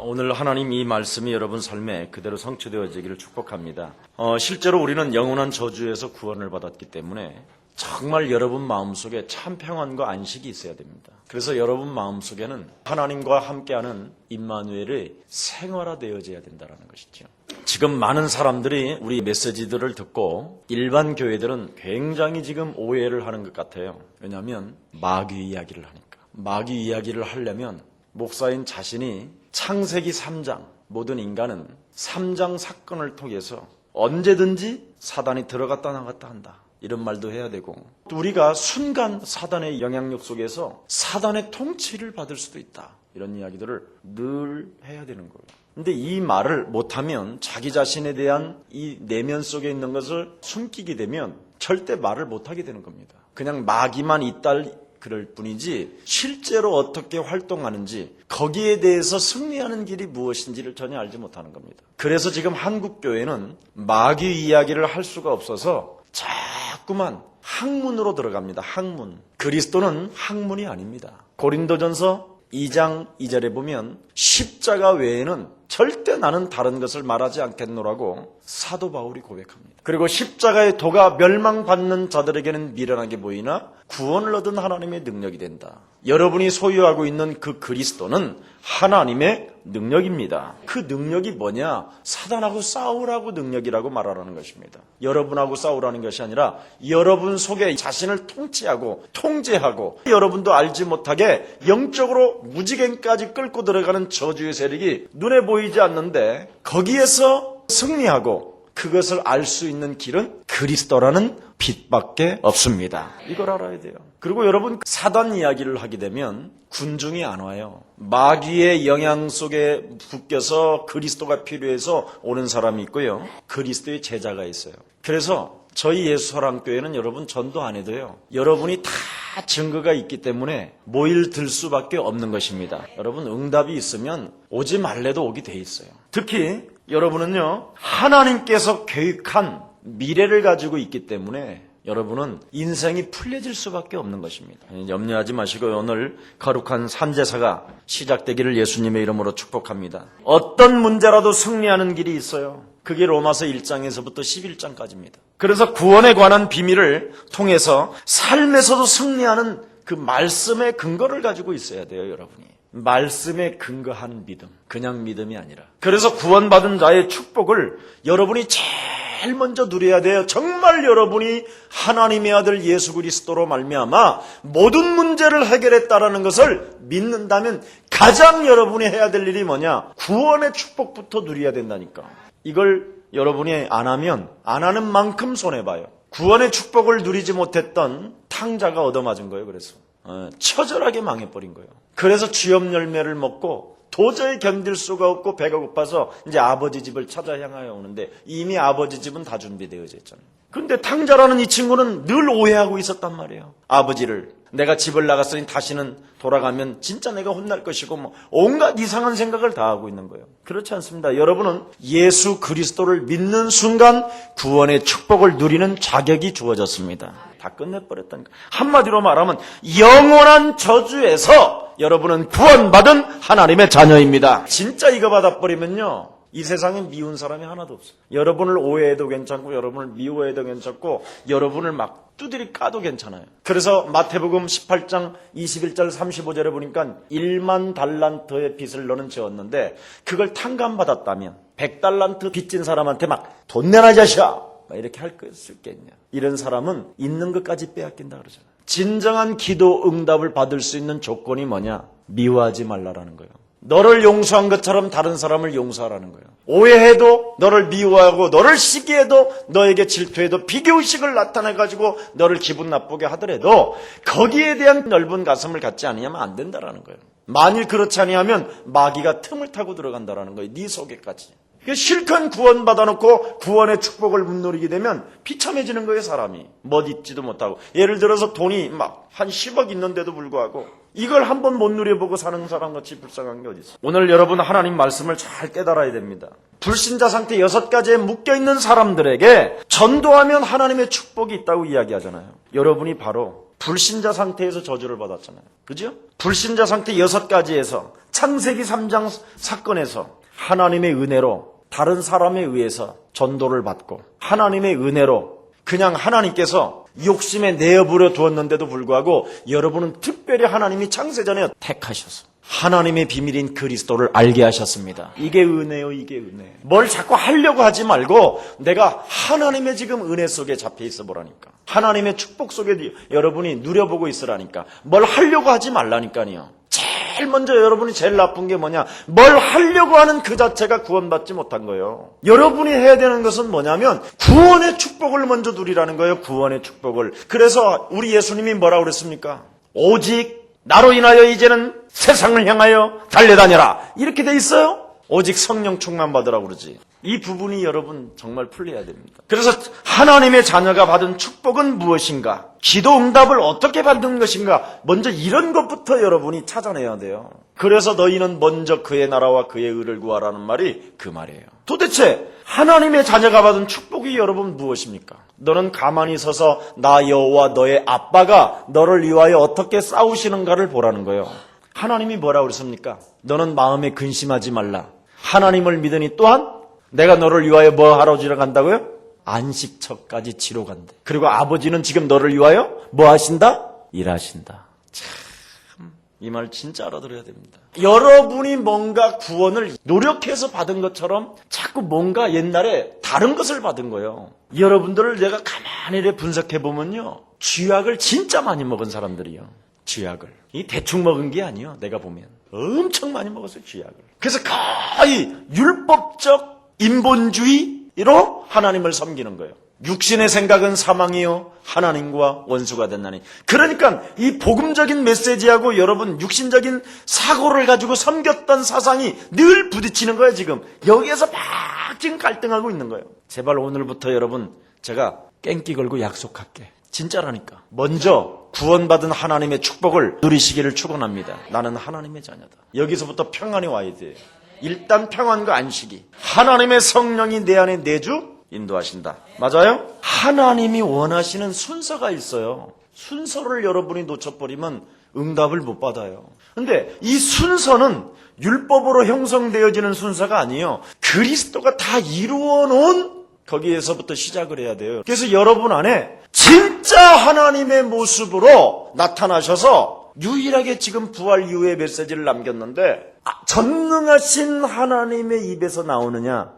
오늘 하나님 이 말씀이 여러분 삶에 그대로 성취되어지기를 축복합니다. 실제로 우리는 영원한 저주에서 구원을 받았기 때문에 정말 여러분 마음속에 참 평안과 안식이 있어야 됩니다. 그래서 여러분 마음속에는 하나님과 함께하는 임마누엘이 생활화되어져야 된다는 것이죠. 지금 많은 사람들이 우리 메시지들을 듣고 일반 교회들은 굉장히 지금 오해를 하는 것 같아요. 왜냐하면 마귀 이야기를 하니까. 마귀 이야기를 하려면 목사인 자신이 창세기 3장, 모든 인간은 3장 사건을 통해서 언제든지 사단이 들어갔다 나갔다 한다, 이런 말도 해야 되고, 우리가 순간 사단의 영향력 속에서 사단의 통치를 받을 수도 있다, 이런 이야기들을 늘 해야 되는 거예요. 근데 이 말을 못하면, 자기 자신에 대한 이 내면 속에 있는 것을 숨기게 되면 절대 말을 못하게 되는 겁니다. 그냥 마귀만 있다 그럴 뿐이지 실제로 어떻게 활동하는지, 거기에 대해서 승리하는 길이 무엇인지를 전혀 알지 못하는 겁니다. 그래서 지금 한국 교회는 마귀 이야기를 할 수가 없어서 자꾸만 학문으로 들어갑니다. 학문. 그리스도는 학문이 아닙니다. 고린도전서 2장 2절에 보면 십자가 외에는 절대 나는 다른 것을 말하지 않겠노라고 사도 바울이 고백합니다. 그리고 십자가의 도가 멸망받는 자들에게는 미련하게 보이나 구원을 얻은 하나님의 능력이 된다. 여러분이 소유하고 있는 그 그리스도는 하나님의 능력입니다. 그 능력이 뭐냐? 사단하고 싸우라고 능력이라고 말하라는 것입니다. 여러분하고 싸우라는 것이 아니라 여러분 속에 자신을 통치하고 통제하고 여러분도 알지 못하게 영적으로 무지갱까지 끌고 들어가는 저주의 세력이 눈에 보이지 않는데, 거기에서 승리하고 그것을 알 수 있는 길은 그리스도라는 빛밖에 없습니다. 이걸 알아야 돼요. 그리고 여러분, 사단 이야기를 하게 되면 군중이 안 와요. 마귀의 영향 속에 묶여서 그리스도가 필요해서 오는 사람이 있고요, 그리스도의 제자가 있어요. 그래서 저희 예수사랑교회는 여러분 전도 안 해도요, 여러분이 다 증거가 있기 때문에 모일 들 수밖에 없는 것입니다. 여러분 응답이 있으면 오지 말래도 오게 돼 있어요. 특히 여러분은요, 하나님께서 계획한 미래를 가지고 있기 때문에 여러분은 인생이 풀려질 수밖에 없는 것입니다. 염려하지 마시고 오늘 거룩한 산제사가 시작되기를 예수님의 이름으로 축복합니다. 어떤 문제라도 승리하는 길이 있어요. 그게 로마서 1장에서부터 11장까지입니다. 그래서 구원에 관한 비밀을 통해서 삶에서도 승리하는 그 말씀의 근거를 가지고 있어야 돼요, 여러분이. 말씀에 근거한 믿음, 그냥 믿음이 아니라. 그래서 구원받은 자의 축복을 여러분이 제일 먼저 누려야 돼요. 정말 여러분이 하나님의 아들 예수 그리스도로 말미암아 모든 문제를 해결했다라는 것을 믿는다면 가장 여러분이 해야 될 일이 뭐냐? 구원의 축복부터 누려야 된다니까. 이걸 여러분이 안 하면 안 하는 만큼 손해봐요. 구원의 축복을 누리지 못했던 탕자가 얻어맞은 거예요. 그래서 처절하게 망해버린 거예요. 그래서 쥐업 열매를 먹고 도저히 견딜 수가 없고 배가 고파서 이제 아버지 집을 찾아 향하여 오는데 이미 아버지 집은 다 준비되어져 있잖아요. 그런데 탕자라는 이 친구는 늘 오해하고 있었단 말이에요. 아버지를, 내가 집을 나갔으니 다시는 돌아가면 진짜 내가 혼날 것이고 뭐 온갖 이상한 생각을 다 하고 있는 거예요. 그렇지 않습니다. 여러분은 예수 그리스도를 믿는 순간 구원의 축복을 누리는 자격이 주어졌습니다. 다 끝내버렸다니까. 한마디로 말하면 영원한 저주에서 여러분은 구원받은 하나님의 자녀입니다. 진짜 이거 받아버리면요, 이 세상에 미운 사람이 하나도 없어요. 여러분을 오해해도 괜찮고 여러분을 미워해도 괜찮고 여러분을 막 두드리 까도 괜찮아요. 그래서 마태복음 18장 21절 35절에 보니까 1만 달란트의 빚을 너는 지었는데 그걸 탕감받았다면 100달란트 빚진 사람한테 막 돈 내놔 이 자식아, 이렇게 할 수 있겠냐. 이런 사람은 있는 것까지 빼앗긴다 그러잖아요. 진정한 기도 응답을 받을 수 있는 조건이 뭐냐? 미워하지 말라라는 거예요. 너를 용서한 것처럼 다른 사람을 용서하라는 거예요. 오해해도, 너를 미워하고 너를 시기해도, 너에게 질투해도, 비교의식을 나타내가지고 너를 기분 나쁘게 하더라도 거기에 대한 넓은 가슴을 갖지 않으면 안 된다라는 거예요. 만일 그렇지 아니하면 마귀가 틈을 타고 들어간다라는 거예요. 네 속에까지. 실컷 구원받아놓고 구원의 축복을 못 누리게 되면 비참해지는 거예요, 사람이. 멋있지도 못하고. 예를 들어서 돈이 막 한 10억 있는데도 불구하고 이걸 한번 못 누려보고 사는 사람같이 불쌍한 게 어디 있어요. 오늘 여러분 하나님 말씀을 잘 깨달아야 됩니다. 불신자 상태 6가지에 묶여있는 사람들에게 전도하면 하나님의 축복이 있다고 이야기하잖아요. 여러분이 바로 불신자 상태에서 저주를 받았잖아요. 그죠? 불신자 상태 6가지에서 창세기 3장 사건에서 하나님의 은혜로 다른 사람에 의해서 전도를 받고 하나님의 은혜로 그냥 하나님께서 욕심에 내어버려 두었는데도 불구하고 여러분은 특별히 하나님이 창세전에 택하셔서 하나님의 비밀인 그리스도를 알게 하셨습니다. 이게 은혜요, 이게 은혜. 뭘 자꾸 하려고 하지 말고 내가 하나님의 지금 은혜 속에 잡혀 있어 보라니까. 하나님의 축복 속에 여러분이 누려보고 있으라니까. 뭘 하려고 하지 말라니까요. 제일 먼저 여러분이 제일 나쁜 게 뭐냐? 뭘 하려고 하는 그 자체가 구원받지 못한 거예요. 여러분이 해야 되는 것은 뭐냐면 구원의 축복을 먼저 누리라는 거예요. 구원의 축복을. 그래서 우리 예수님이 뭐라고 그랬습니까? 오직 나로 인하여 이제는 세상을 향하여 달려다녀라. 이렇게 돼 있어요. 오직 성령 충만 받으라고 그러지. 이 부분이 여러분 정말 풀려야 됩니다. 그래서 하나님의 자녀가 받은 축복은 무엇인가? 기도 응답을 어떻게 받는 것인가? 먼저 이런 것부터 여러분이 찾아내야 돼요. 그래서 너희는 먼저 그의 나라와 그의 의를 구하라는 말이 그 말이에요. 도대체 하나님의 자녀가 받은 축복이 여러분 무엇입니까? 너는 가만히 서서 나 여호와 너의 아빠가 너를 위하여 어떻게 싸우시는가를 보라는 거예요. 하나님이 뭐라고 그랬습니까? 너는 마음에 근심하지 말라. 하나님을 믿으니 또한 내가 너를 위하여 뭐 하러 지러 간다고요? 안식처까지 지러 간대. 그리고 아버지는 지금 너를 위하여 뭐 하신다? 일하신다. 참, 이 말 진짜 알아들어야 됩니다. 여러분이 뭔가 구원을 노력해서 받은 것처럼 자꾸 뭔가 옛날에 다른 것을 받은 거예요. 여러분들을 내가 가만히 분석해 보면요, 쥐약을 진짜 많이 먹은 사람들이요. 쥐약을. 이 대충 먹은 게 아니에요. 내가 보면 엄청 많이 먹었어요, 쥐약을. 그래서 거의 율법적 인본주의로 하나님을 섬기는 거예요. 육신의 생각은 사망이요 하나님과 원수가 된다니. 그러니까 이 복음적인 메시지하고 여러분 육신적인 사고를 가지고 섬겼던 사상이 늘 부딪히는 거예요. 지금 여기에서 막 지금 갈등하고 있는 거예요. 제발 오늘부터 여러분 제가 깽기 걸고 약속할게. 진짜라니까. 먼저 구원받은 하나님의 축복을 누리시기를 축원합니다. 나는 하나님의 자녀다. 여기서부터 평안이 와야 돼요. 일단 평안과 안식이. 하나님의 성령이 내 안에 내주 인도하신다. 맞아요? 하나님이 원하시는 순서가 있어요. 순서를 여러분이 놓쳐버리면 응답을 못 받아요. 근데 이 순서는 율법으로 형성되어지는 순서가 아니에요. 그리스도가 다 이루어 놓은 거기에서부터 시작을 해야 돼요. 그래서 여러분 안에 진짜 하나님의 모습으로 나타나셔서 유일하게 지금 부활 이후의 메시지를 남겼는데 전능하신 하나님의 입에서 나오느냐?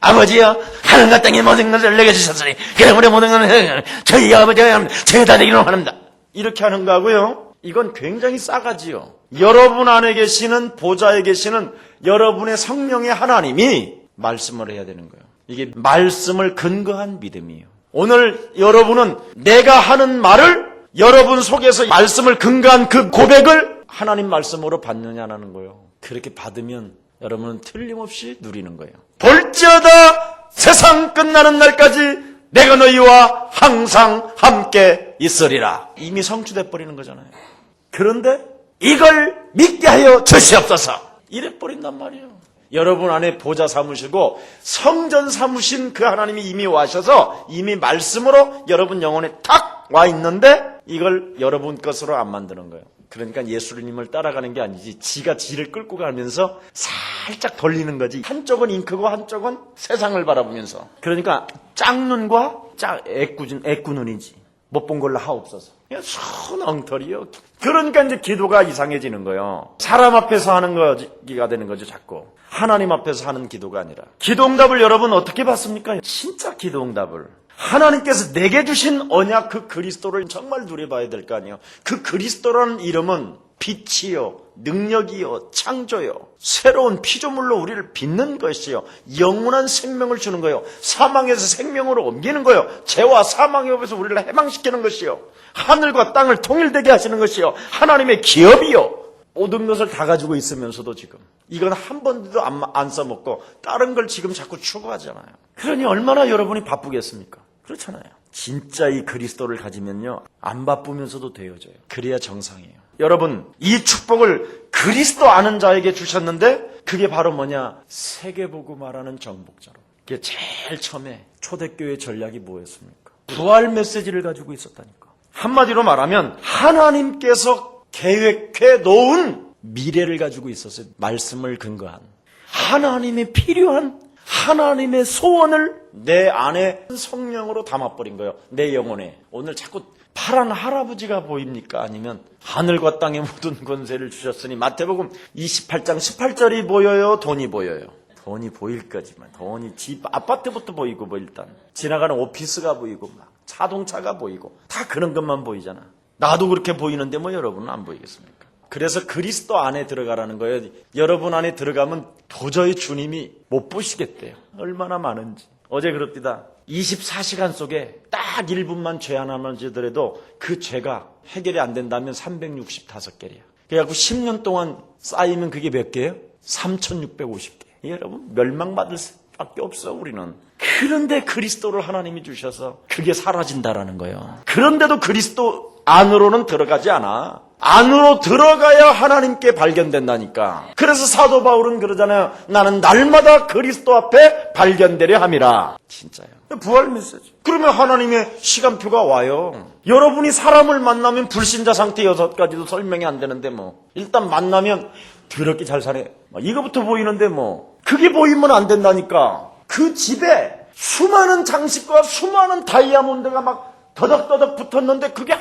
아버지여, 하늘과 땅의 모든 것을 내게 주셨으니 그러므로 모든 것은 저희 아버지가 죄다 되기를 원합니다. 이렇게 하는 거고요. 이건 굉장히 싸가지요. 여러분 안에 계시는 보좌에 계시는 여러분의 성령의 하나님이 말씀을 해야 되는 거예요. 이게 말씀을 근거한 믿음이에요. 오늘 여러분은 내가 하는 말을 여러분 속에서 말씀을 근거한 그 고백을 하나님 말씀으로 받느냐는 거예요. 그렇게 받으면 여러분은 틀림없이 누리는 거예요. 볼지어다 세상 끝나는 날까지 내가 너희와 항상 함께 있으리라. 이미 성취돼 버리는 거잖아요. 그런데 이걸 믿게 하여 주시옵소서. 이래 버린단 말이에요. 여러분 안에 보좌 삼으시고 성전 삼으신 그 하나님이 이미 와셔서 이미 말씀으로 여러분 영혼에 탁 와 있는데 이걸 여러분 것으로 안 만드는 거예요. 그러니까 예수님을 따라가는 게 아니지 지가 지를 끌고 가면서 살짝 돌리는 거지. 한쪽은 잉크고 한쪽은 세상을 바라보면서. 그러니까 짝눈과 애꾸눈이지. 못 본 걸로 하옵소서. 손 엉터리요. 그러니까 이제 기도가 이상해지는 거예요. 사람 앞에서 하는 거가 되는 거죠, 자꾸. 하나님 앞에서 하는 기도가 아니라. 기도 응답을 여러분 어떻게 받습니까? 진짜 기도 응답을. 하나님께서 내게 주신 언약 그 그리스도를 정말 누려봐야 될 거 아니에요. 그 그리스도라는 이름은 빛이요, 능력이요, 창조요, 새로운 피조물로 우리를 빚는 것이요, 영원한 생명을 주는 거요, 사망에서 생명으로 옮기는 거요, 죄와 사망의 법에서 우리를 해방시키는 것이요, 하늘과 땅을 통일되게 하시는 것이요, 하나님의 기업이요. 모든 것을 다 가지고 있으면서도 지금 이건 한 번도 안 써먹고 다른 걸 지금 자꾸 추구하잖아요. 그러니 얼마나 여러분이 바쁘겠습니까? 그렇잖아요. 진짜 이 그리스도를 가지면요, 안 바쁘면서도 되어져요. 그래야 정상이에요. 여러분, 이 축복을 그리스도 아는 자에게 주셨는데 그게 바로 뭐냐? 세계보고 말하는 정복자로. 그게 제일 처음에 초대교회 전략이 뭐였습니까? 부활 메시지를 가지고 있었다니까. 한마디로 말하면 하나님께서 계획해 놓은 미래를 가지고 있었어요. 말씀을 근거한. 하나님의 필요한 하나님의 소원을 내 안에 성령으로 담아버린 거예요. 내 영혼에. 오늘 자꾸 파란 할아버지가 보입니까? 아니면 하늘과 땅의 모든 권세를 주셨으니 마태복음 28장 18절이 보여요? 돈이 보여요? 돈이 보일 거지만 돈이 집 아파트부터 보이고 뭐 일단 지나가는 오피스가 보이고 막 자동차가 보이고 다 그런 것만 보이잖아. 나도 그렇게 보이는데 뭐 여러분은 안 보이겠습니까? 그래서 그리스도 안에 들어가라는 거예요. 여러분 안에 들어가면 도저히 주님이 못 보시겠대요. 얼마나 많은지. 어제 그럽니다. 24시간 속에 딱 1분만 죄 하나만 지더라도 그 죄가 해결이 안 된다면 365개래요. 그래갖고 10년 동안 쌓이면 그게 몇 개예요? 3650개. 여러분 멸망받을 수밖에 없어 우리는. 그런데 그리스도를 하나님이 주셔서 그게 사라진다라는 거예요. 그런데도 그리스도 안으로는 들어가지 않아. 안으로 들어가야 하나님께 발견된다니까. 그래서 사도 바울은 그러잖아요. 나는 날마다 그리스도 앞에 발견되려 함이라. 진짜요. 부활 메시지. 그러면 하나님의 시간표가 와요. 여러분이 사람을 만나면 불신자 상태 6가지도 설명이 안 되는데 뭐 일단 만나면 더럽게 잘 사네. 이거부터 보이는데 뭐 그게 보이면 안 된다니까. 그 집에 수많은 장식과 수많은 다이아몬드가 막 더덕더덕 붙었는데 그게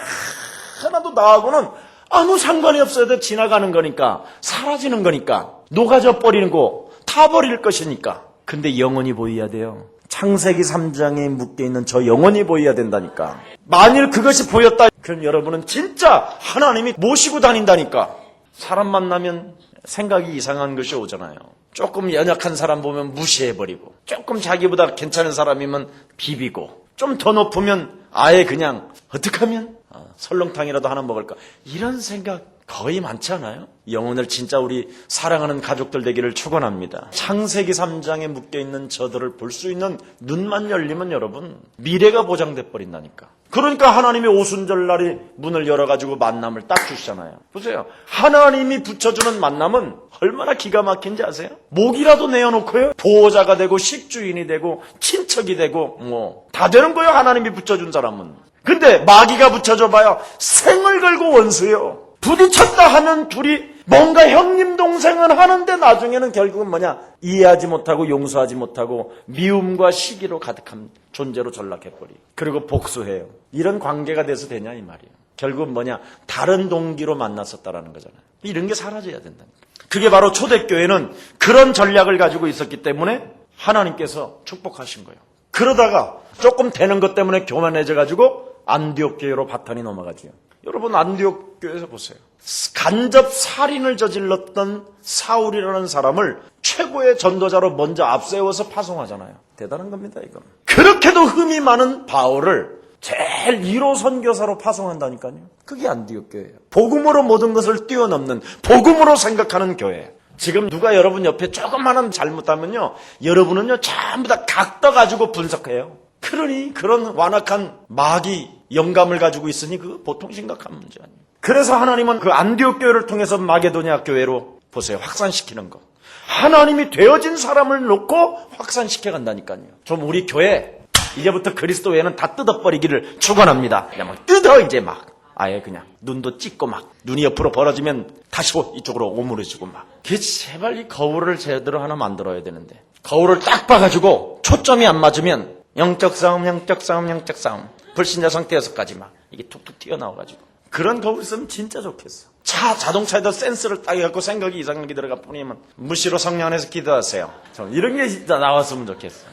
하나도 나하고는 아무 상관이 없어도 지나가는 거니까 사라지는 거니까 녹아져 버리는 거 타버릴 것이니까. 근데 영혼이 보여야 돼요. 창세기 3장에 묶여있는 저 영혼이 보여야 된다니까. 만일 그것이 보였다 그럼 여러분은 진짜 하나님이 모시고 다닌다니까. 사람 만나면 생각이 이상한 것이 오잖아요. 조금 연약한 사람 보면 무시해버리고 조금 자기보다 괜찮은 사람이면 비비고 좀 더 높으면 아예 그냥 어떡하면 설렁탕이라도 하나 먹을까 이런 생각 거의 많지 않아요? 영혼을 진짜 우리 사랑하는 가족들 되기를 축원합니다. 창세기 3장에 묶여있는 저들을 볼 수 있는 눈만 열리면 여러분 미래가 보장돼 버린다니까. 그러니까 하나님이 오순절날이 문을 열어가지고 만남을 딱 주시잖아요. 보세요. 하나님이 붙여주는 만남은 얼마나 기가 막힌지 아세요? 목이라도 내어놓고요 보호자가 되고 식주인이 되고 친척이 되고 뭐 다 되는 거예요. 하나님이 붙여준 사람은. 근데 마귀가 붙여줘봐요. 생을 걸고 원수예요. 부딪혔다 하면 둘이 뭔가 형님 동생은 하는데 나중에는 결국은 뭐냐 이해하지 못하고 용서하지 못하고 미움과 시기로 가득한 존재로 전락해버리. 그리고 복수해요. 이런 관계가 돼서 되냐 이 말이에요. 결국은 뭐냐 다른 동기로 만났었다라는 거잖아요. 이런 게 사라져야 된다니까. 그게 바로 초대교회는 그런 전략을 가지고 있었기 때문에 하나님께서 축복하신 거예요. 그러다가 조금 되는 것 때문에 교만해져가지고 안디옥 교회로 바탄이 넘어가죠. 여러분 안디옥 교회에서 보세요. 간접 살인을 저질렀던 사울이라는 사람을 최고의 전도자로 먼저 앞세워서 파송하잖아요. 대단한 겁니다 이건. 그렇게도 흠이 많은 바울을 제일 1호 선교사로 파송한다니까요. 그게 안디옥 교회예요. 복음으로 모든 것을 뛰어넘는 복음으로 생각하는 교회. 지금 누가 여러분 옆에 조금만 잘못하면요 여러분은요 전부 다 각떠가지고 분석해요. 그러니 그런 완악한 마귀 영감을 가지고 있으니 그 보통 심각한 문제 아니에요. 그래서 하나님은 그 안디옥 교회를 통해서 마게도냐 교회로 보세요. 확산시키는 거. 하나님이 되어진 사람을 놓고 확산시켜 간다니까요. 좀 우리 교회 이제부터 그리스도 외에는 다 뜯어버리기를 축원합니다. 그냥 막 뜯어 이제 막 아예 그냥 눈도 찢고 막 눈이 옆으로 벌어지면 다시 이쪽으로 오므려지고 막. 제발 이 거울을 제대로 하나 만들어야 되는데 거울을 딱 봐가지고 초점이 안 맞으면 영적 싸움 불신자 상태 6가지 막 이게 툭툭 튀어나와가지고 그런 거울 쓰면 진짜 좋겠어. 자동차에다 센스를 딱 해갖고 생각이 이상한 게 들어가 뿐이면 무시로 성령 안에서 기도하세요. 이런 게 진짜 나왔으면 좋겠어.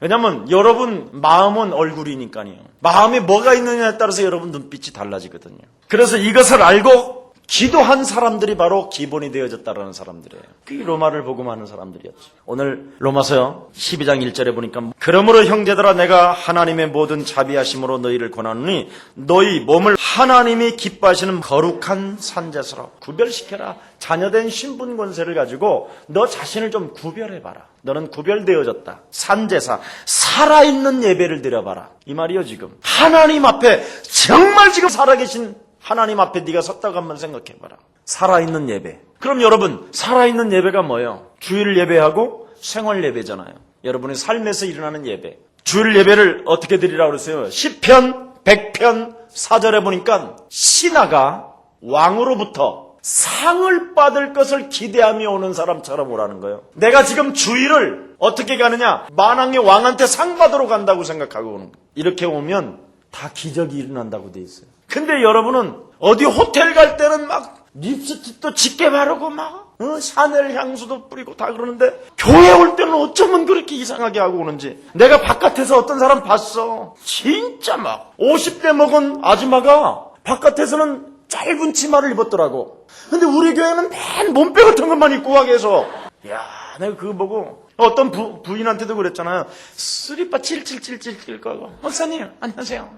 왜냐면 여러분 마음은 얼굴이니까요. 마음에 뭐가 있느냐에 따라서 여러분 눈빛이 달라지거든요. 그래서 이것을 알고 기도한 사람들이 바로 기본이 되어졌다라는 사람들이에요. 그게 로마를 복음하는 사람들이었죠. 오늘 로마서 12장 1절에 보니까 그러므로 형제들아 내가 하나님의 모든 자비하심으로 너희를 권하노니 너희 몸을 하나님이 기뻐하시는 거룩한 산제사로 구별시켜라. 자녀된 신분 권세를 가지고 너 자신을 좀 구별해봐라. 너는 구별되어졌다. 산제사 살아있는 예배를 드려봐라. 이 말이요 지금. 하나님 앞에 정말 지금 살아계신 하나님 앞에 네가 섰다고 한번 생각해봐라. 살아있는 예배. 그럼 여러분 살아있는 예배가 뭐예요? 주일 예배하고 생활 예배잖아요. 여러분의 삶에서 일어나는 예배. 주일 예배를 어떻게 드리라고 그랬어요? 시편 100편 4절에 보니까 신하가 왕으로부터 상을 받을 것을 기대하며 오는 사람처럼 오라는 거예요. 내가 지금 주일을 어떻게 가느냐? 만왕의 왕한테 상 받으러 간다고 생각하고 오는 거예요. 이렇게 오면 다 기적이 일어난다고 돼 있어요. 근데 여러분은 어디 호텔 갈 때는 막 립스틱도 짙게 바르고 막 샤넬 향수도 뿌리고 다 그러는데 교회 올 때는 어쩌면 그렇게 이상하게 하고 오는지. 내가 바깥에서 어떤 사람 봤어. 진짜 막 50대 먹은 아줌마가 바깥에서는 짧은 치마를 입었더라고. 근데 우리 교회는 맨 몸빼 같은 것만 입고 가게 해서 야, 내가 그거 보고 어떤 부인한테도 그랬잖아요. 쓰리빠 7777 거고 목사님 안녕하세요.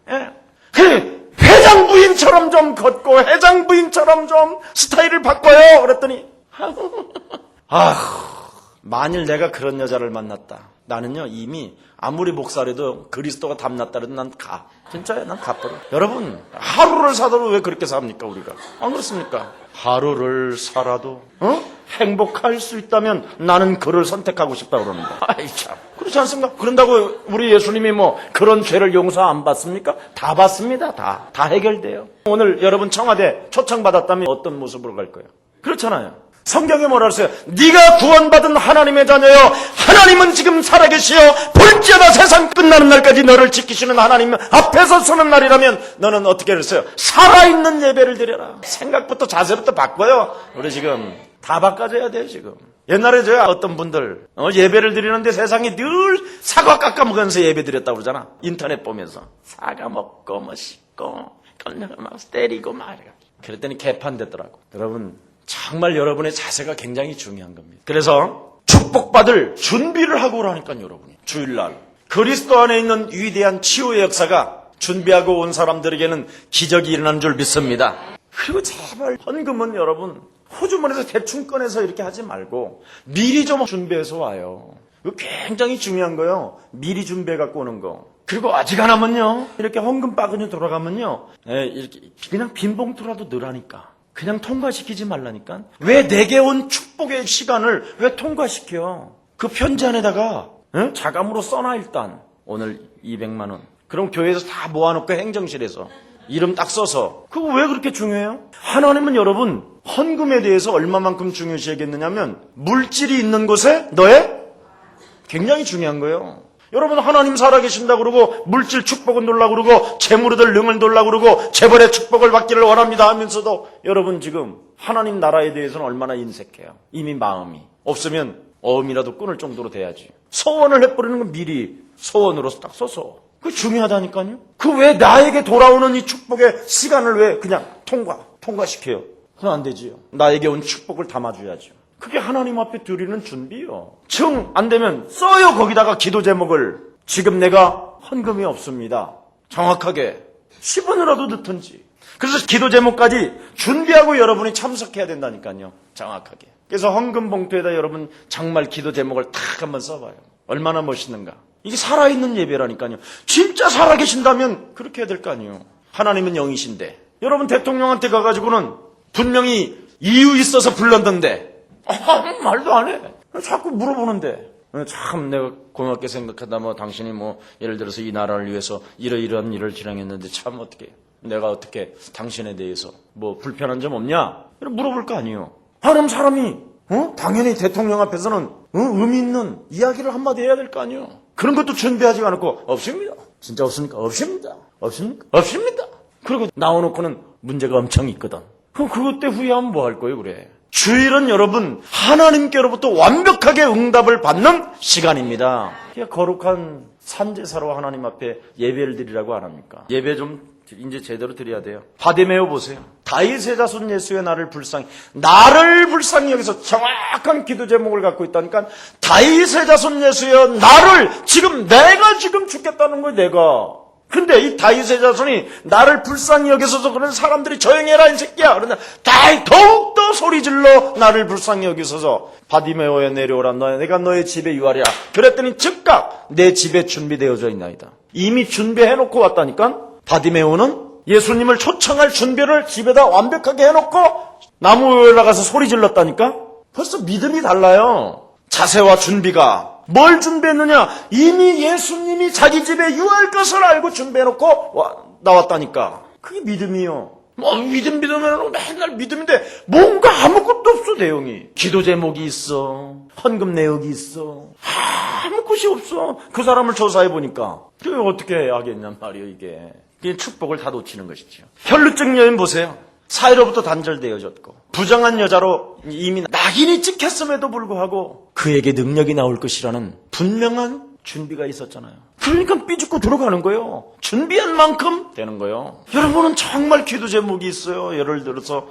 예. 그래, 회장 부인처럼 좀 걷고 회장 부인처럼 좀 스타일을 바꿔요. 그랬더니 만일 내가 그런 여자를 만났다. 나는요 이미 아무리 목사라도 그리스도가 담났다 해도 난 가. 진짜요? 난 가버려. 여러분 하루를 살아도 왜 그렇게 삽니까 우리가? 안 그렇습니까? 하루를 살아도 행복할 수 있다면 나는 그를 선택하고 싶다 그럽니다. 아이 참 그렇지 않습니까? 그런다고 우리 예수님이 뭐 그런 죄를 용서 안 받습니까? 다 받습니다. 다 해결돼요. 오늘 여러분 청와대 초청받았다면 어떤 모습으로 갈 거예요? 그렇잖아요. 성경에 뭐라 그랬어요? 네가 구원받은 하나님의 자녀여 하나님은 지금 살아계시어 볼지어다 세상 끝나는 날까지 너를 지키시는 하나님 앞에서 서는 날이라면 너는 어떻게 그랬어요? 살아있는 예배를 드려라. 생각부터 자세부터 바꿔요. 우리 지금 다 바꿔줘야 돼요 지금. 옛날에 제가 어떤 분들 예배를 드리는데 세상에 늘 사과 깎아 먹으면서 예배 드렸다고 그러잖아. 인터넷 보면서 사과 먹고 뭐 씻고 막 때리고 막 그랬더니 개판됐더라고. 여러분 정말 여러분의 자세가 굉장히 중요한 겁니다. 그래서 축복받을 준비를 하고 오라니까요. 여러분이 주일날 그리스도 안에 있는 위대한 치유의 역사가 준비하고 온 사람들에게는 기적이 일어나는 줄 믿습니다. 그리고 제발 헌금은 여러분 호주머니에서 대충 꺼내서 이렇게 하지 말고 미리 좀 준비해서 와요. 이거 굉장히 중요한 거예요. 미리 준비해 갖고 오는 거. 그리고 어지간하면요 이렇게 헌금 바구니 돌아가면요 이렇게 그냥 빈 봉투라도 넣으라니까. 그냥 통과시키지 말라니까. 왜 내게 온 축복의 시간을 왜 통과시켜? 그 편지 안에다가 자감으로 써놔 일단. 오늘 200만 원. 그럼 교회에서 다 모아놓고 행정실에서 이름 딱 써서. 그거 왜 그렇게 중요해요? 하나님은 여러분 헌금에 대해서 얼마만큼 중요시하겠느냐면 물질이 있는 곳에 너의 굉장히 중요한 거예요. 여러분 하나님 살아계신다 그러고 물질 축복은 놀라고 그러고 재물 얻을 능을 놀라고 그러고 재벌의 축복을 받기를 원합니다 하면서도 여러분 지금 하나님 나라에 대해서는 얼마나 인색해요. 이미 마음이 없으면 어음이라도 끊을 정도로 돼야지. 소원을 해버리는 건 미리 소원으로 딱 써서. 그게 중요하다니까요. 그 왜 나에게 돌아오는 이 축복의 시간을 왜 그냥 통과시켜요. 그건 안 되지요. 나에게 온 축복을 담아줘야죠. 그게 하나님 앞에 드리는 준비요. 정 안 되면 써요. 거기다가 기도 제목을. 지금 내가 헌금이 없습니다. 정확하게 10원이라도 넣든지. 그래서 기도 제목까지 준비하고 여러분이 참석해야 된다니까요. 정확하게. 그래서 헌금 봉투에다 여러분 정말 기도 제목을 탁 한번 써봐요. 얼마나 멋있는가. 이게 살아있는 예배라니까요. 진짜 살아계신다면 그렇게 해야 될 거 아니에요. 하나님은 영이신데 여러분 대통령한테 가가지고는 분명히 이유 있어서 불렀는데 말도 안 해. 자꾸 물어보는데. 참 내가 고맙게 생각하다 뭐 당신이 뭐 예를 들어서 이 나라를 위해서 이러이러한 일을 실행했는데 참 어떻게 내가 어떻게 당신에 대해서 뭐 불편한 점 없냐? 물어볼 거 아니에요. 그럼 사람이 당연히 대통령 앞에서는 의미 있는 이야기를 한마디 해야 될 거 아니에요. 그런 것도 준비하지 않고 없습니다. 진짜 없습니까? 없습니다. 없습니까? 없습니다. 그리고 나와놓고는 문제가 엄청 있거든. 그럼 그것 때 후회하면 뭐 할 거예요 그래. 주일은 여러분 하나님께로부터 완벽하게 응답을 받는 시간입니다. 거룩한 산제사로 하나님 앞에 예배를 드리라고 안 합니까? 예배 좀 이제 제대로 드려야 돼요. 바디메오 보세요. 다윗의 자손 예수의 나를 불쌍히 여기서 정확한 기도 제목을 갖고 있다니까. 다윗의 자손 예수여 나를 내가 지금 죽겠다는 거예요. 내가. 근데 이 다윗의 자손이 나를 불쌍히 여기서서 그런 사람들이 조용히 해라 이 새끼야. 그러나 더욱더 소리질러 나를 불쌍히 여기서서 바디메오에 내려오라. 내가 너의 집에 유하리라. 그랬더니 즉각 내 집에 준비되어져 있나이다. 이미 준비해놓고 왔다니까. 바디메오는 예수님을 초청할 준비를 집에다 완벽하게 해놓고 나무에 올라가서 소리 질렀다니까. 벌써 믿음이 달라요. 자세와 준비가. 뭘 준비했느냐? 이미 예수님이 자기 집에 유할 것을 알고 준비해놓고 나왔다니까. 그게 믿음이요. 믿으면 맨날 믿음인데 뭔가 아무것도 없어, 내용이. 기도 제목이 있어. 헌금 내역이 있어. 아무 것이 없어. 그 사람을 조사해보니까. 그게 어떻게 하겠냔 말이에요, 이게. 이게 축복을 다 놓치는 것이죠. 혈루증 여인 보세요. 사회로부터 단절되어졌고 부정한 여자로 이미 낙인이 찍혔음에도 불구하고 그에게 능력이 나올 것이라는 분명한 준비가 있었잖아요. 그러니까 삐죽고 들어가는 거예요. 준비한 만큼 되는 거예요. 여러분은 정말 기도 제목이 있어요. 예를 들어서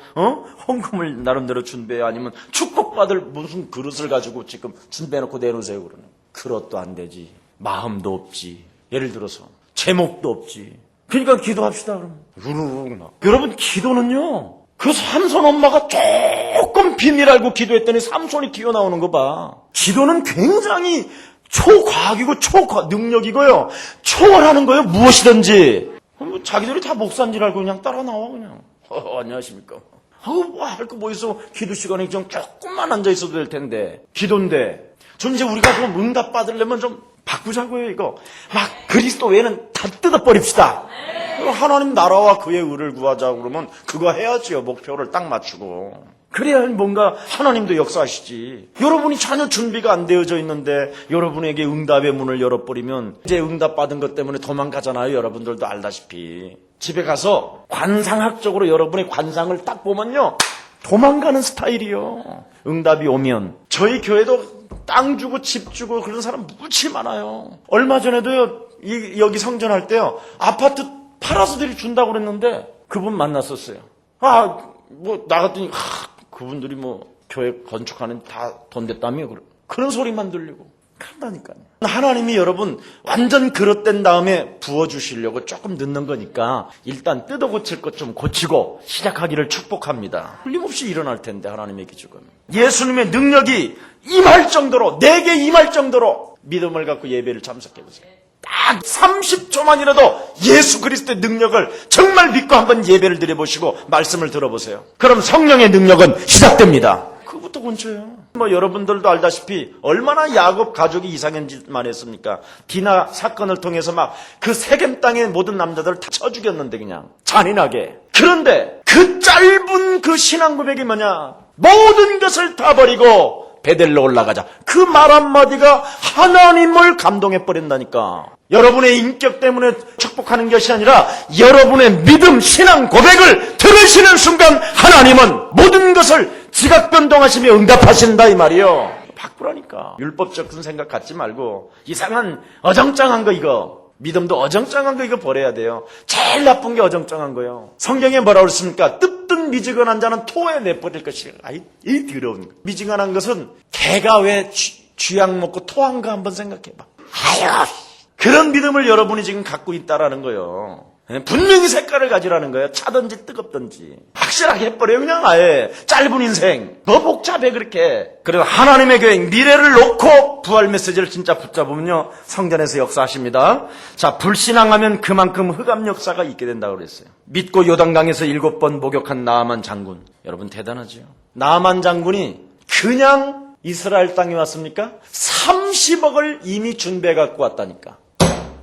헌금을 나름대로 준비해, 아니면 축복받을 무슨 그릇을 가지고 지금 준비해놓고 내놓으세요. 그러는 그릇도 안 되지, 마음도 없지, 예를 들어서 제목도 없지. 그러니까 기도합시다. 그러면 여러분, 기도는요, 그 삼손 엄마가 조금 비밀 알고 기도했더니 삼손이 튀어나오는 거 봐. 기도는 굉장히 초과학이고 능력이고요, 초월하는 거예요. 무엇이든지. 자기들이 다 목사인 줄 알고 그냥 따라 나와, 그냥. 안녕하십니까. 할 거 뭐 있어. 기도 시간에 좀 조금만 앉아 있어도 될 텐데. 기도인데. 좀 이제 우리가 좀 응답 받으려면 좀 바꾸자고요, 이거. 막 그리스도 외에는 다 뜯어버립시다. 하나님 나라와 그의 의를 구하자고 그러면 그거 해야지요. 목표를 딱 맞추고. 그래야 뭔가 하나님도 역사하시지. 여러분이 전혀 준비가 안 되어져 있는데 여러분에게 응답의 문을 열어버리면 이제 응답 받은 것 때문에 도망가잖아요. 여러분들도 알다시피. 집에 가서 관상학적으로 여러분의 관상을 딱 보면요, 도망가는 스타일이요. 응답이 오면. 저희 교회도 땅 주고 집 주고 그런 사람 무지 많아요. 얼마 전에도요, 여기 성전할 때요, 아파트 팔아서들이 준다고 그랬는데 그분 만났었어요. 나갔더니 그분들이 교회 건축하는 다 돈 됐다며 그런 소리만 들리고 그런다니까요. 하나님이 여러분 완전 그릇된 다음에 부어주시려고 조금 늦는 거니까 일단 뜯어 고칠 것 좀 고치고 시작하기를 축복합니다. 틀림없이 일어날 텐데, 하나님의 기적은. 예수님의 능력이 임할 정도로, 내게 임할 정도로 믿음을 갖고 예배를 참석해보세요. 딱 30초만이라도 예수 그리스도의 능력을 정말 믿고 한번 예배를 드려보시고 말씀을 들어보세요. 그럼 성령의 능력은 시작됩니다. 그것부터 건쳐요. 여러분들도 알다시피 얼마나 야곱 가족이 이상한 짓만 했습니까? 디나 사건을 통해서 막 그 세겜 땅의 모든 남자들을 다 쳐 죽였는데, 그냥 잔인하게. 그런데 그 짧은 그 신앙 고백이 뭐냐? 모든 것을 다 버리고 베델로 올라가자. 그 말 한마디가 하나님을 감동해 버린다니까. 여러분의 인격 때문에 축복하는 것이 아니라 여러분의 믿음, 신앙 고백을 들으시는 순간 하나님은 모든 것을 지각 변동하시며 응답하신다, 이 말이요. 바꾸라니까. 율법적 큰 생각 갖지 말고 이상한 어정쩡한 거, 이거 믿음도 어정쩡한 거 이거 버려야 돼요. 제일 나쁜 게 어정쩡한 거예요. 성경에 뭐라고 그랬습니까? 뜻든 미지근한 자는 토에 내버릴 것이야. 이 더러운 거. 미지근한 것은 개가 왜 쥐약 먹고 토한가 한번 생각해봐. 아유, 그런 믿음을 여러분이 지금 갖고 있다라는 거예요. 분명히 색깔을 가지라는 거예요. 차든지 뜨겁든지 확실하게 해버려요. 그냥 아예 짧은 인생 너 복잡해 그렇게. 그래서 하나님의 교회 미래를 놓고 부활 메시지를 진짜 붙잡으면요, 성전에서 역사하십니다. 자, 불신앙하면 그만큼 흑암 역사가 있게 된다고 그랬어요. 믿고 요단강에서 7번 목욕한 나아만 장군, 여러분 대단하죠. 나아만 장군이 그냥 이스라엘 땅에 왔습니까? 30억을 이미 준비해 갖고 왔다니까.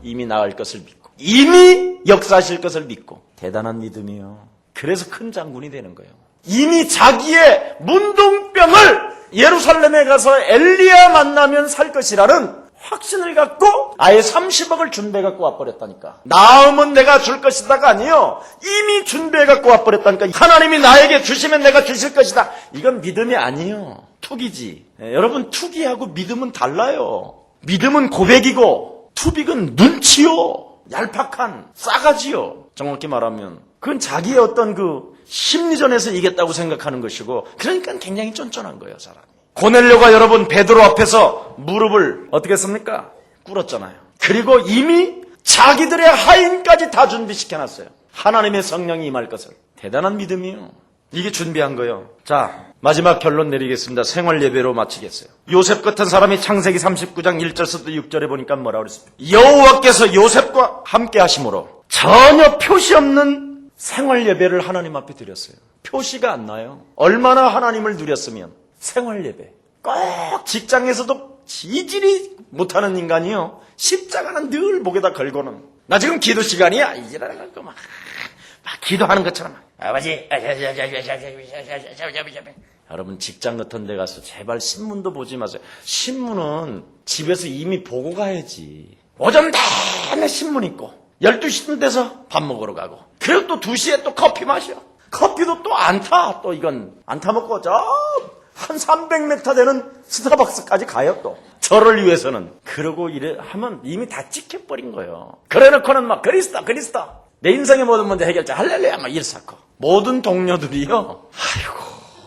이미 나을 것을 믿고, 이미 역사하실 것을 믿고. 대단한 믿음이요. 그래서 큰 장군이 되는 거예요. 이미 자기의 문둥병을 예루살렘에 가서 엘리야 만나면 살 것이라는 확신을 갖고 아예 30억을 준비해 갖고 와버렸다니까. 나음은 내가 줄 것이다가 아니요, 이미 준비해 갖고 와버렸다니까. 하나님이 나에게 주시면 내가 주실 것이다. 이건 믿음이 아니에요. 투기지. 여러분, 투기하고 믿음은 달라요. 믿음은 고백이고 투빅은 눈치요. 얄팍한 싸가지요. 정확히 말하면 그건 자기의 어떤 그 심리전에서 이겼다고 생각하는 것이고, 그러니까 굉장히 쫀쫀한 거예요, 사람이. 고넬료가 여러분 베드로 앞에서 무릎을 어떻게 했습니까? 꿇었잖아요. 그리고 이미 자기들의 하인까지 다 준비시켜놨어요. 하나님의 성령이 임할 것을. 대단한 믿음이요. 이게 준비한 거예요. 자, 마지막 결론 내리겠습니다. 생활 예배로 마치겠어요. 요셉 같은 사람이 창세기 39장 1절부터 6절에 보니까 뭐라고 그랬습니까? 여호와께서 요셉과 함께 하심으로 전혀 표시 없는 생활 예배를 하나님 앞에 드렸어요. 표시가 안 나요. 얼마나 하나님을 누렸으면. 생활 예배. 꼭 직장에서도 지질이 못하는 인간이요, 십자가는 늘 목에다 걸고는, 나 지금 기도 시간이야 이지라는 거 막 막 기도하는 것처럼 아버지 여러분 직장 같은 데 가서 제발 신문도 보지 마세요. 신문은 집에서 이미 보고 가야지. 오전 내내 신문 읽고 12시쯤 돼서 밥 먹으러 가고 그리고 또 2시에 또 커피 마셔. 커피도 또 안 타. 또 이건 안 타먹고 한 300m 되는 스타벅스까지 가요 또. 저를 위해서는. 그러고 이래 하면 이미 다 찍혀버린 거예요. 그래놓고는 막 그리스도 내 인생의 모든 문제 해결자 할렐루야 막 일사코. 모든 동료들이요. 아이고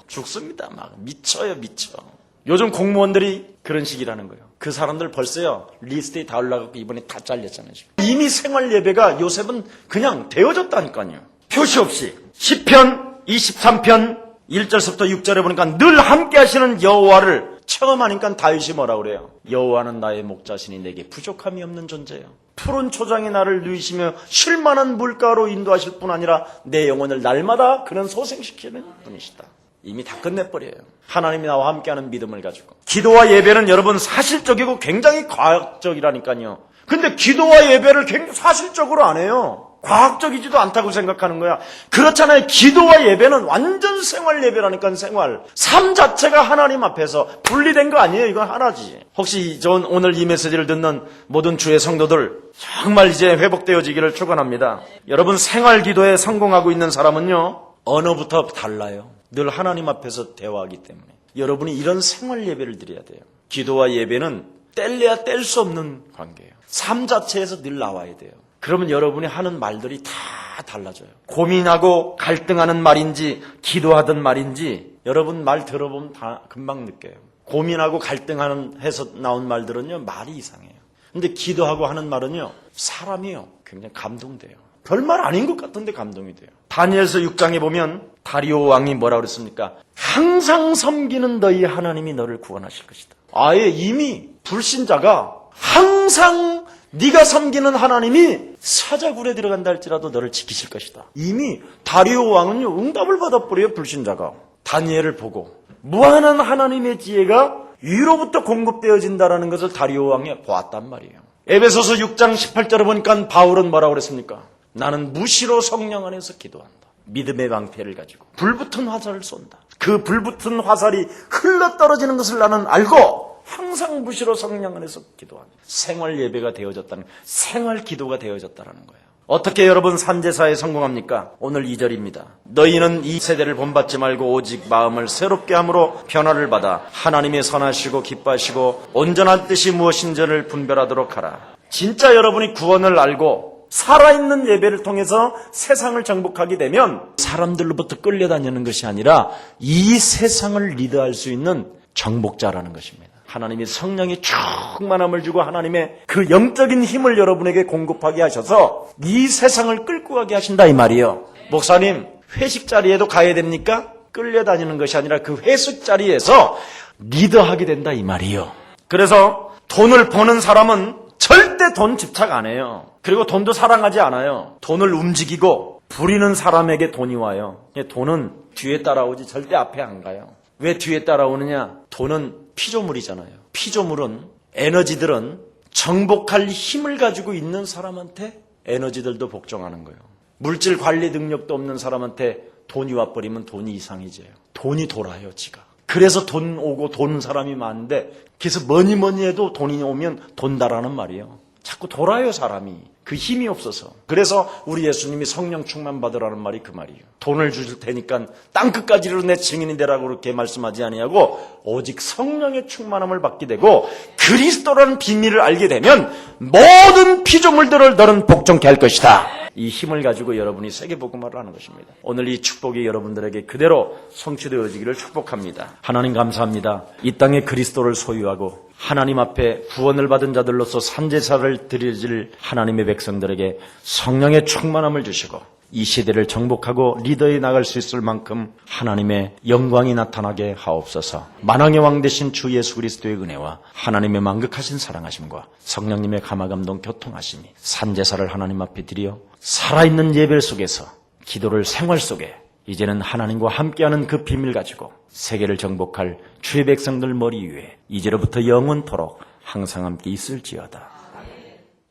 죽습니다. 막 미쳐요 미쳐. 요즘 공무원들이 그런 식이라는 거예요. 그 사람들 벌써요 리스트에 다 올라가고 이번에 다 잘렸잖아요. 지금. 이미 생활 예배가 요셉은 그냥 되어졌다니까요. 표시 없이. 시편 23편 1절부터 6절에 보니까 늘 함께 하시는 여호와를 처음 하니까 다윗이 뭐라 그래요? 여호와는 나의 목자시니 내게 부족함이 없는 존재예요. 푸른 초장이 나를 누이시며 쉴만한 물가로 인도하실 뿐 아니라 내 영혼을 날마다 그는 소생시키는 분이시다. 이미 다 끝내버려요. 하나님이 나와 함께하는 믿음을 가지고. 기도와 예배는 여러분 사실적이고 굉장히 과학적이라니까요. 근데 기도와 예배를 굉장히 사실적으로 안 해요. 과학적이지도 않다고 생각하는 거야. 그렇잖아요. 기도와 예배는 완전 생활 예배라니까. 생활. 삶 자체가 하나님 앞에서 분리된 거 아니에요. 이건 하나지. 혹시 전 오늘 이 메시지를 듣는 모든 주의 성도들 정말 이제 회복되어지기를 축원합니다. 여러분 생활 기도에 성공하고 있는 사람은요 언어부터 달라요. 늘 하나님 앞에서 대화하기 때문에. 여러분이 이런 생활 예배를 드려야 돼요. 기도와 예배는 뗄래야 뗄 수 없는 관계예요. 삶 자체에서 늘 나와야 돼요. 그러면 여러분이 하는 말들이 다 달라져요. 고민하고 갈등하는 말인지 기도하던 말인지 여러분 말 들어보면 다 금방 느껴요. 고민하고 갈등하는 해서 나온 말들은요 말이 이상해요. 근데 기도하고 하는 말은요 사람이요 굉장히 감동돼요. 별말 아닌 것 같은데 감동이 돼요. 다니엘서 6장에 보면 다리오 왕이 뭐라 그랬습니까? 항상 섬기는 너희 하나님이 너를 구원하실 것이다. 아예 이미 불신자가 항상 네가 섬기는 하나님이 사자굴에 들어간다 할지라도 너를 지키실 것이다. 이미 다리오 왕은요 응답을 받아버려요. 불신자가 다니엘을 보고 무한한 하나님의 지혜가 위로부터 공급되어진다라는 것을 다리오 왕이 보았단 말이에요. 에베소서 6장 18절에 보니까 바울은 뭐라고 그랬습니까? 나는 무시로 성령 안에서 기도한다. 믿음의 방패를 가지고 불붙은 화살을 쏜다. 그 불붙은 화살이 흘러떨어지는 것을 나는 알고 항상 무시로 성령 안에서 기도한다. 생활 예배가 되어졌다는, 생활 기도가 되어졌다는 거예요. 어떻게 여러분 산제사에 성공합니까? 오늘 2절입니다. 너희는 이 세대를 본받지 말고 오직 마음을 새롭게 함으로 변화를 받아 하나님의 선하시고 기뻐하시고 온전한 뜻이 무엇인지를 분별하도록 하라. 진짜 여러분이 구원을 알고 살아있는 예배를 통해서 세상을 정복하게 되면 사람들로부터 끌려다니는 것이 아니라 이 세상을 리드할 수 있는 정복자라는 것입니다. 하나님이 성령의 충만함을 주고 하나님의 그 영적인 힘을 여러분에게 공급하게 하셔서 이 세상을 끌고 가게 하신다 이 말이에요. 목사님 회식 자리에도 가야 됩니까? 끌려다니는 것이 아니라 그 회식 자리에서 리더하게 된다 이 말이에요. 그래서 돈을 버는 사람은 절대 돈 집착 안 해요. 그리고 돈도 사랑하지 않아요. 돈을 움직이고 부리는 사람에게 돈이 와요. 돈은 뒤에 따라오지 절대 앞에 안 가요. 왜 뒤에 따라오느냐? 돈은 피조물이잖아요. 피조물은 에너지들은 정복할 힘을 가지고 있는 사람한테 에너지들도 복종하는 거예요. 물질 관리 능력도 없는 사람한테 돈이 와버리면 돈이 이상해져요. 돈이 돌아요, 지가. 그래서 돈 오고 도는 사람이 많은데 그래서 뭐니 해도 돈이 오면 돈다라는 말이에요. 자꾸 돌아요, 사람이. 그 힘이 없어서. 그래서 우리 예수님이 성령 충만 받으라는 말이 그 말이에요. 돈을 줄 테니까 땅끝까지로 내 증인이 되라고 그렇게 말씀하지 아니하고 오직 성령의 충만함을 받게 되고 그리스도라는 비밀을 알게 되면 모든 피조물들을 너는 복종케 할 것이다. 이 힘을 가지고 여러분이 세계복음화를 하는 것입니다. 오늘 이 축복이 여러분들에게 그대로 성취되어지기를 축복합니다. 하나님 감사합니다. 이 땅에 그리스도를 소유하고 하나님 앞에 구원을 받은 자들로서 산제사를 드려질 하나님의 백성들에게 성령의 충만함을 주시고 이 시대를 정복하고 리더에 나갈 수 있을 만큼 하나님의 영광이 나타나게 하옵소서. 만왕의 왕 되신 주 예수 그리스도의 은혜와 하나님의 만극하신 사랑하심과 성령님의 감화감동 교통하심이 산제사를 하나님 앞에 드려 살아있는 예배 속에서 기도를 생활 속에 이제는 하나님과 함께하는 그 비밀 가지고 세계를 정복할 주의 백성들 머리 위에 이제로부터 영원토록 항상 함께 있을지어다.